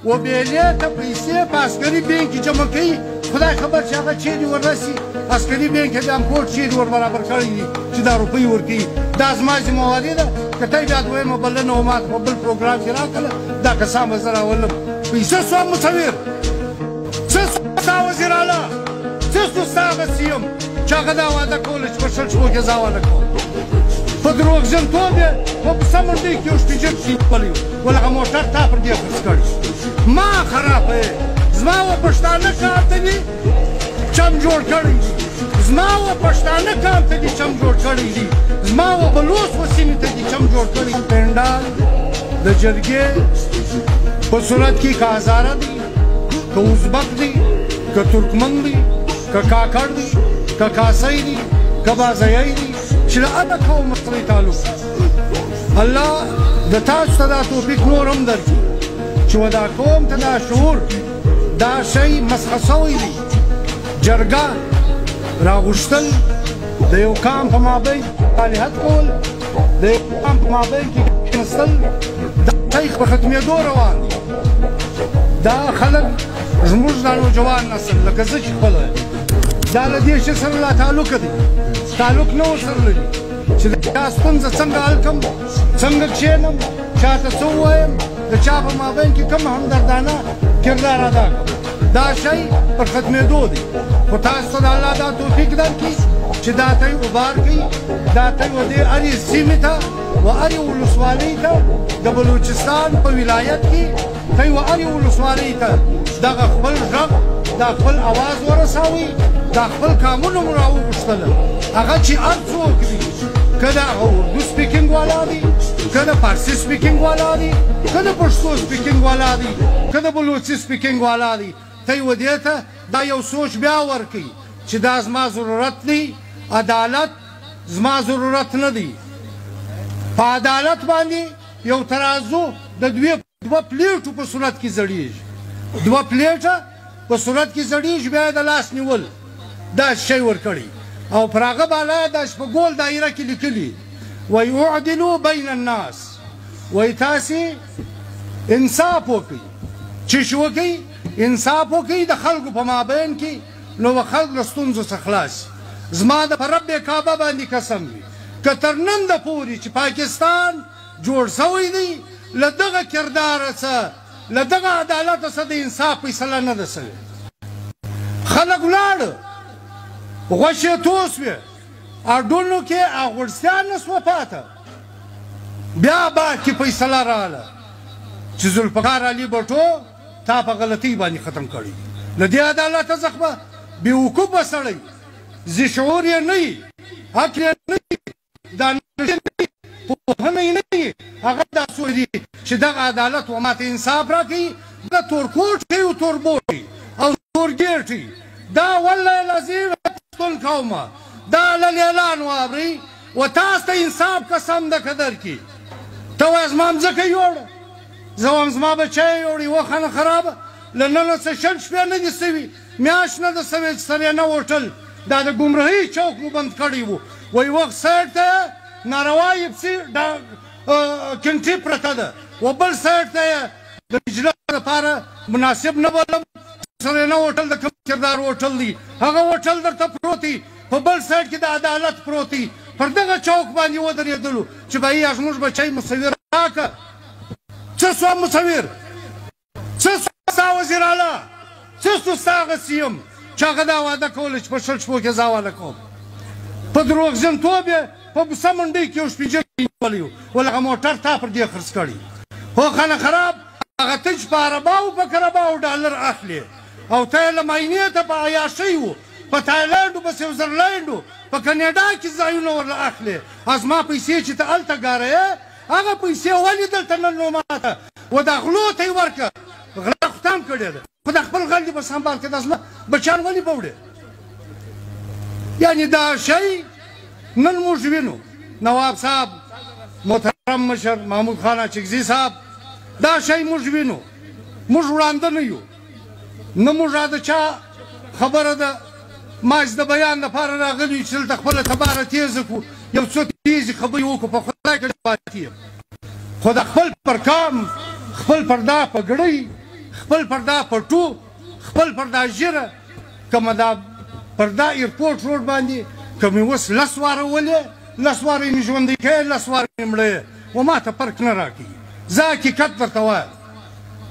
و بیلې ته پیسې په عسکري بینک کې جمع کوي خدای خبر چې هغه چیرې وررسي عسکري بینک کې د امپورټ چیرې ور برابر کړی دي چې دا روپۍ ورکوي دا زما ذمهواري ده که ته بیا دویمه بلنه و ماته په بل پروګرام کې راکړله دا کسان به زه راولم پیسه سوه مصور څه سوه ستا وزیر اعلی څه سو ستا هغه سی ام چې هغه دا واده کوله چې په شل شپو کې زه واده کوم په دروغجنتوب یې په سمندۍ کې یو شپېجن کښېنولی و ول هغه موټر تا پر دې خرڅ کړي ما خرابه یې زما و پښتانه کار ته دي چم جوړ کړی دي زما و پښتانه کار ته دي چم جوړ کړی دي زما و بلوڅ و سیمې ته دي چم جوړ کړی دي پنډال د جرګې په صورت کې که هزاره دي که ازبک دي که ترکمن دي که کاکړ دي که کاسۍ دي که بازیی دي چې له هغه قوم سره یې تعلق الله د تاسو ته دا توفیق نور هم درکړي چې و دا قوم ته دا شعور دا شی مسخه سوی دی جرګه راغوښتل د یو قام په مابین صالحت کول د یو قام په مابین کې کښېنستل دا تاریخ په ختمېدو روان دی دا خلک زموږ دا نوجوان نسل لکه زه چې خپله دا له دې شي سره لا تعلق دی تعلق نه ورسره لري چې دا ستونزه څنګه حل کړم څنګه کښېنم چاته څه ووایم د چا په مابین کې کوم همدردانه کردار ادا کړم دا شی پر ختمېدو دی خو تاسو ته د الله دا توفیق درکړي چې دا ته یې اوبار کړي دا ته یې ودې هرې سیمې ته و هرې ولسوالۍ ته د بلوچستان په ولایت کې ته یې و هرې ولسوالۍ ته دغه خپل غږ دا خپل اواز ورسوئ دا خپل کامونه مو راوغوښتله هغه چې هر څوک دي که د اردو سپیکینګ والا دي که د فارسي سپیکینګ والا دي که د پښتو سپیکینګ والا دي که د بلوچي سپیکینګ والا دي ته یې ودې ته دا یو سوچ بیا ورکوي چې دا زما ضرورت دی عدالت زما ضرورت نه دی په عدالت باندې یو ترازو د دوه پلیټو په صورت کې زړېږي دوه پلیټه په صورت کې زړېږي بیا یې د لاس نیول دا شی ورکړي او پر هغه بالا داسې په ګول دایره کې لیکلي وایي اعدلو بین الناس وایي تاسې انصاف وکړئ چې څه وکړئ انصاف وکړئ د خلکو په مابین کې نو به خلک له ستونزو څخه خلاص زما د په رب کعبه باندې قسم وي که تر نن د پورې چې پاکستان جوړ سوی دی له دغه کرداره څه له دغه عدالته څه د انصاف فیصله نه ده سوې خلک ولاړه غوښې توس وې اډونو کې اغوړستیا نه سوه پاته بیا باقي فیصله راغله چې ذوالفقار علي بټو تا په غلطۍ باندې ختم کړی له دې عدالته څخه به بېوقوفه سړی ذي شعور یې نه وي عقل یې نه وي دانش یې نه وي پوهنه یې نه وي هغه دا سوی دي چې دغه عدالت و ماته انصاف راکوي دا تورکوټ کوي او توربوټ او تورګېټ دا والله العظیم پښتون قومه دا اعلان واورئ و تاسو ته انصاف قسم ده که درکړي ته وایې زما مځکه یوړه زه وایم زما بچی یوړي وښه نه خرابه له ننه څه شل شپې نه دي سوي میاشت نه ده سوې چې سر یې نه وټل دا د ګمرهۍ چوک مو بند کړی و وایي وخت سایډ ته ناروا یې پسې کنټي پرته ده و بل سایډ ته یې د اجلاس لپاره مناسب نه بلم سر یې نه وټل د کوم کردار وټل دی هغه وټل درته پروت دی په بل سایډ کې د عدالت پروت دی پر دغه چوک باندې ودرېدلو چې بهیه زموږ بچی مصور راکړه څه سوه مصور څه سوه ستا وزیر اعلی څه سو ستا هغه سی ام چې هغه دا واده کوله چې په شل شپو کې زه واده کوم په دروغجنتوب یې په سمندۍ کې یو شپېجن کښېنولی و ول هغه موټر تا پر دې خرڅ کړي خو خانه خراب هغه ته چې په عرباو په کرباو ډالر اخلي او ته یې له معاینې ته په عیاشۍ و په تایلنډ و په سویزرلینډ و په کاناډا کې ځایونه ورله اخلي او زما پیسې چې ته هلته ګاروې هغه پیسې ولې دلته نن نو ماته و دا غلو ته یې ورکړه غلا خو تا هم کړې ده خو دا خپل غل دې په سنبال کې دا زما بچیان ولې به وړې یعنې دا شی نن موږ وینو نواب صاحب محترم مشر محمود خان اچکزي صاحب دا شی موږ وینو موږ وړاندې نه یو نه موږ د چا خبره ده ما چې د بیان لپاره راغلي چې دلته خپله تباره تیزه کړو یو څو تیزې خبرې وکړو په خدای کې پاتې یم خو د خپل پر کام خپل پر دا پګړۍ خپل پر دا پټو خپل پر دا ژیره کومه دا پر دا ایرپورټ روډ باندې که مې اوس 10 واره ولې 10 واره مې ژوندی کوې 10 واره مې مړه و ما ته فرق نه راکوي زه حقیقت درته وایم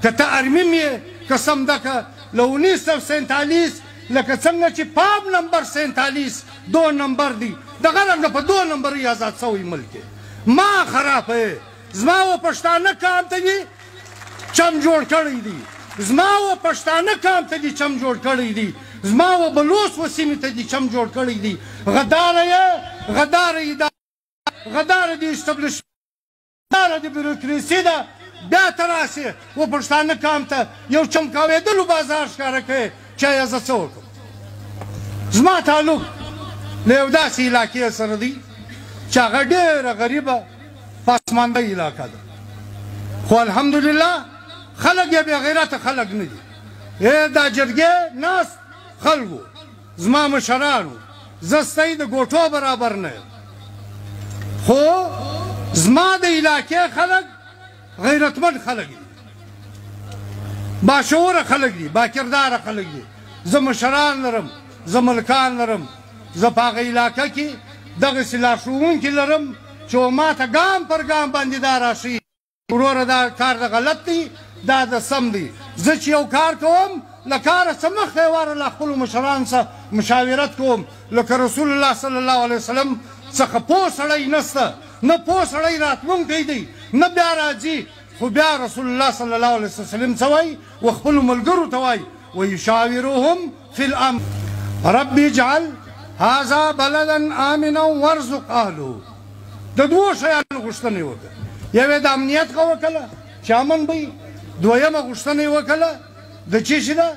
که ته ارمیم یې قسم ده که له 1947 لکه څنګه چې پاب نمبر 47 2 نمبر دی دغه رنګه په 2 نمبر یې آزاد سوی ملک ما خراب یې زما و پښتانه کام ته دي چم جوړ کړی دي زما و پښتانه کام ته دي چم جوړ کړی دي زما و بلوچ و سیمې ته دي چم جوړ کړی دي غداره یې غداره د اسټبلشمنټ غداره د بیروکراسي ده بیا ته راسې و پښتانه کام ته یو چمکاوېدلو بازار ښکاره کوې چې ایا زه څه وکړم زما تعلق له یو داسې علاقې سره دی چې هغه ډېره غریبه پسمانده علاقه ده خو الحمدلله خلک یې بې غیرته خلک نه دي دا جرګې ناست خلکو زما مشرانو زه ستاسې د ګوټو برابر نه یم خو زما د علاقې خلک غیرتمند خلک دي باشعوره خلک دي باکرداره خلک دي زه مشران لرم زه ملکان لرم زه په هغه علاقه کې دغسې لارښوونکي لرم چې ما ته ګام پر ګام باندې دا راشي وروره دا کار د غلط دی دا د سم دی زه چې یو کار کوم له کاره څه مخکې واره له خپلو مشرانو سره مشاورت کوم لکه رسول الله صلی الله علیه وسلم څخه پوه سړی نسته نه پوه سړی راتلونکی دی نه بیا راځي خو بیا رسول الله صلی الله علیه وسلم څه وایي و خپلو ملګرو ته وایي ویشاورهم فی الامر رب اجعل هذا بلدا آمنا وارزق اهله د دوو شیانو غوښتنه وکړه یو د امنیت وکړه چې امن به وي دویمه غوښتنه وکړه د څه شي ده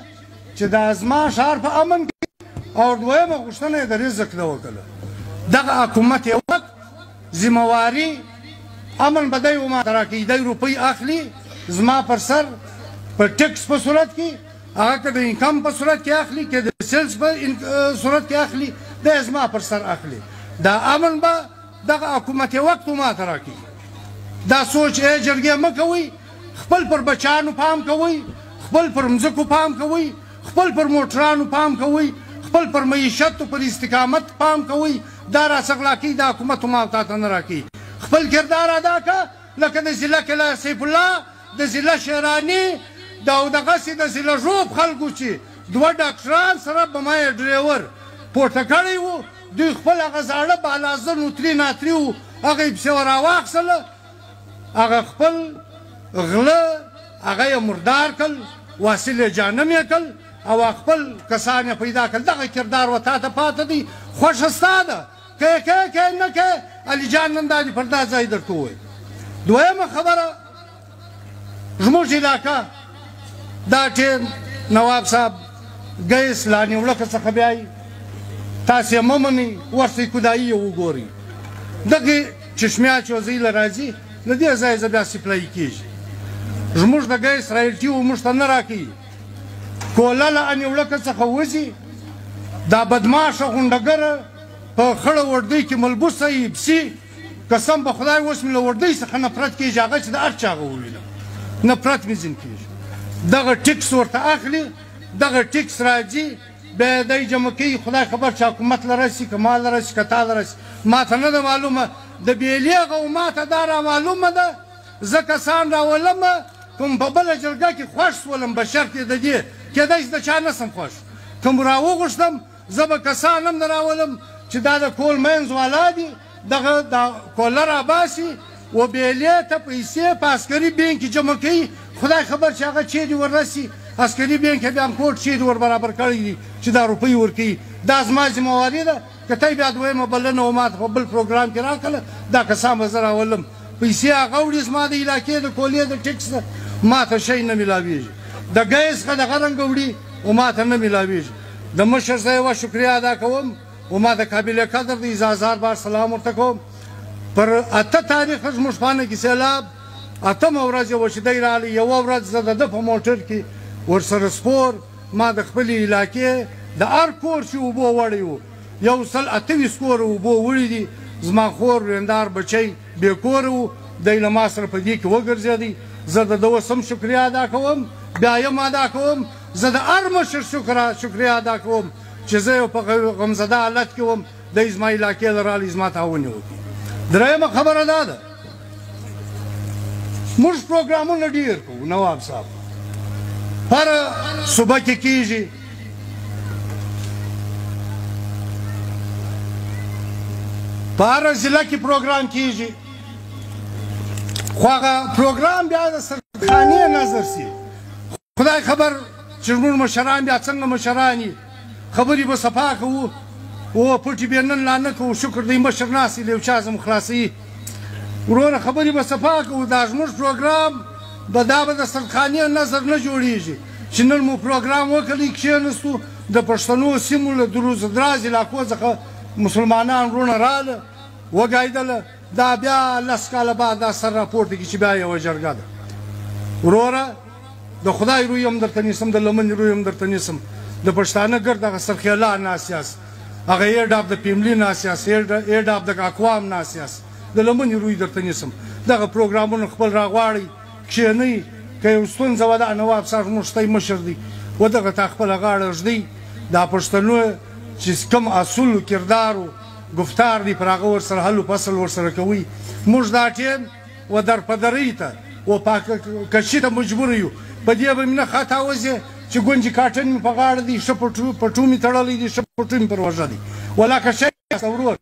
چې د زما ښار په امن کې او دویمه غوښتنه د رزق ده وکړه دغه حکومت یې وکړ ذمهواري امن به دی وما ته راکوي دی روپۍ اخلي زما پر سر په ټکس په صورت کې هغه که د انکم په صورت کې اخلي که د سیلز په صورت کې اخلي دی زما پر سر اخلي دا امن به دغه حکومت یې وقت ما ته راکوي دا سوچ ای جرګې مه کوئ خپل پر بچیانو پام کوئ خپل پر مځکو پام کوئ خپل پر موټرانو پام کوئ خپل پر معیشت پر استقامت پام کوئ دا راڅخه راکوي دا حکومت ما تا ته نه راکوي خپل کردار ادا که لکه د ضلع کلا سیف الله د ضلع شیراني او دغسې د ضلع ژوب خلکو چې 2 ډاکټران سره به ما یې ډریور پورته کړی و دوی خپل هغه زاړه بالازن و ترې ناترې و هغه یې پسې راواخیستله هغه خپل غله هغه یې مردار کړل واصل یې جانم یې کړل او خپل کسان یې پیدا کړل دغه کردار و تا ته پاته دی خوښه ستا ده که یې کوې که یې نه کوې علي جان نن دا دې پر دا ځای درته ووایي دویمه خبره زموږ علاقه دا ټیم نواب صاحب ګیس لا نیولکه څخه بیایي تاسې یې مه منئ ورسئ کودایي یې وګورئ دغې چشمیا چې ځای له راځي له دې ځایه زه بیا سپلایي کېږي زموږ د ګیس رایلټي و موږ ته نه راکوي کوله له انیولکه څخه وځي دا بدماشه غونډګره په خړه وردۍ کې ملبوسه یې پسي قسم په خدای اوس مې له وردۍ څخه نفرت کېږي هغه چې د هر چا هغه ووینم نفرت مې ځین کېږي دغه ټکس ورته اخلي دغه ټکس راځي بیا دی جمع کوي خدای خبر چې حکومت له رسي که ما له رسي که تا له رسي ما ته نه ده معلومه د بېلې او ما ته دا را معلومه ده زه کسان راولمه کوم په بله جرګه کې خوښ شولم به شرط یې د دې کېدای شي د چا نسم خوښ کوم راوغوښتم زه به کسان هم نه راولم چې دا د کول مینز والا دي دغه دا کوله راباسي و بېلې ته پیسې په عسکري بینک کې جمع کوي خدای خبر چې هغه چیرې وررسي عسکري بینک یې بیا هم کوډ چیرې ور برابر کړی دي چې دا روپۍ ورکوي دا زما ذمهواري ده که ته بیا دویمه بلنه و ما ته په بل پروګرام کې راکړله دا کسان به زه راولم پیسې هغه وړي زما د علاقې د کولې د ټکس نه ما ته شی نه میلاویږي د ګیس څخه دغه رنګه وړي و ما ته نه میلاویږي د مشر زه یوه شکریه ادا کوم و ما د قابل قدر د اعزازار بار سلام ورته کوم پر 8 تاریخ زموږ پانه کې سیلاب 8مه ورځ یې وه چې دی راغلی یوه ورځ زه د ده په موټر کې ورسره سپور ما د خپلې علاقې د هر کور چې اوبو وړی و 128 کوره اوبو وړي دي زما خور وریندار بچی بې کوره و دی له ما سره په دې کې وګرځېدی زه د ده اوس هم شکریه ادا کوم بیا یم ادا کوم زه د هر مشر شکریه ادا کوم چې زه یو په غمزده حالت کې وم دی زما علاقې له رالی زما تعاون یې وکړي. درېیمه خبره دا ده موږ پروګرامونه ډېر کوو نواب صاحب هر صوبه کې کېږي په هره ضلع کې پروګرام کېږي خو هغه پروګرام بیا د سرخانې نظر سي خدای خبر چې زموږ مشران بیا څنګه مشران یي خبرې به صفا کوو او پټې بیا نن لا نه کوو شکر دی مشر ناست له یو چا زموږ خلاصوي وروره خبرې به صفا کوو دا زموږ پروګرام به دا به د سرخانې نظر نه جوړېږي چې نن مو پروګرام وکړی کښېنستو د پښتنو سیمو له دروز دراز علاقو څخه مسلمانان وروڼه راله وګایدله دا بیا لس کاله بعد دا سر راپورته کړي چې بیا یوه جرګه ده وروره د خدای روی هم درته نیسم د لمن روی هم درته نیسم د پښتانه ګرد هغه سرخیله ناست یاست هغه ایډ اف د پیملي ناست یاست ایډ اف د اقوام ناست یاست د لمن روی درته نیسم دغه پروګرامونه خپل راغواړئ کښېنئ که یو ستونزه وه دا نواب صاحب زموږ شتی مشر دی و دغه تا خپله غاړه ږدئ دا پښتنو چې کوم اصول و کردار و گفتار دی پر هغه ورسره حل و فصل ورسره کوئ موږ دا ټیم و درپدرۍ ته و پاککشي ته مجبور یو په دې به مې نه خطا وځي چې ګونجې کاټن مې په غاړه دی ښه پټو مې تړلی دی ښه پټو مې پر وژه دی ولاکه شی یاست ورور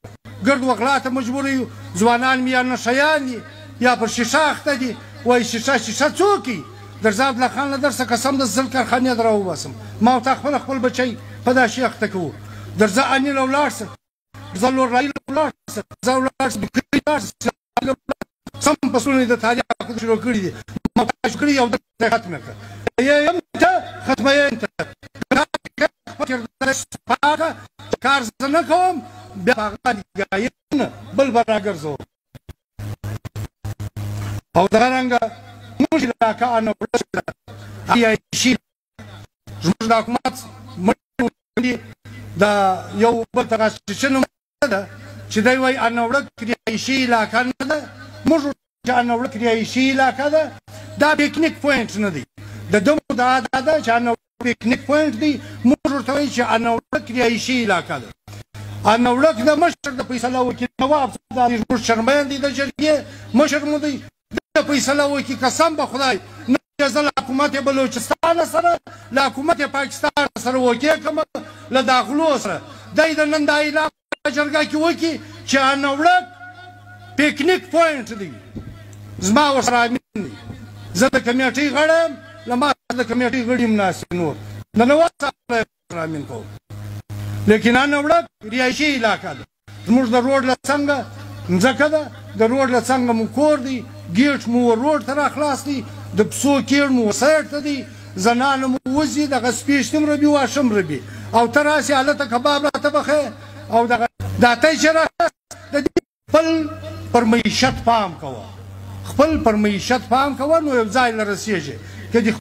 ګرد وغلا ته مجبور یو ځوانان مې یا نشیان دي یا پر شیشه اخته دي وایي شیشه څوک یي درځه عبدالله خان له درسه قسم د زل کارخانې در راوباسم ما ورته خپل بچی په دا شي اخته کوو درځه انیل ولاړ شه درځه لور رایل ولاړ شه درځه ولاړ شه بکري ولاړ شه سم فصلونه یې د تاریخ شروع کړي دي ما تاسو کړي او درته ختمه کړه یم ته ختمه یم ته کار زه نه کوم بیا هغه ګایم بل به راګرځوم او دغه رنګه موږ علاقه انوړه عیاشي زموږ د حکومت مړي د یو بل تغاششنه ده چې دی وایي انوړه عیاشي علاقه نه ده موږ چې انوړه عیاشي علاقه ده دا پیکنیک پوینټ نه دی د دمو دا ده چې انوړه پیکنیک پوینټ دی موږ ورته وایو چې انوړه عیاشي علاقه ده انوړه د مشر د فیصله وکیل نواب دا زموږ شرمین دی د جرګې مشر مو دی د فیصله وکړي قسم به خدای نه زه له حکومت بلوچستان سره له حکومت پاکستان سره وکړې کړم له داخلو سره دی د نن دا اعلان په جرګه کې وکړي چې انوړک پیکنیک پوینټ دی زما ورسره امین دی زه د کمیټۍ غړی یم له ما سره د کمیټۍ غړي هم ناست نور د نواب صاحب سره امین کوم لیکن انوړک رهایشي علاقه ده زموږ د روډ له څنګه مځکه ده د روډ له څنګه مو کور دی ګیټ مو روډ ته راخلاص دی د پسو کیړ مو سایډ ته دی زنانه مو وځي دغه سپېشت هم ربي واښه هم ربي او ته راسې هلته کباب راته پخې او دغه دا تی چې د دې خپل پر معیشت پام کوه خپل پر معیشت پام کوه نو یو ځای له رسېږي که دې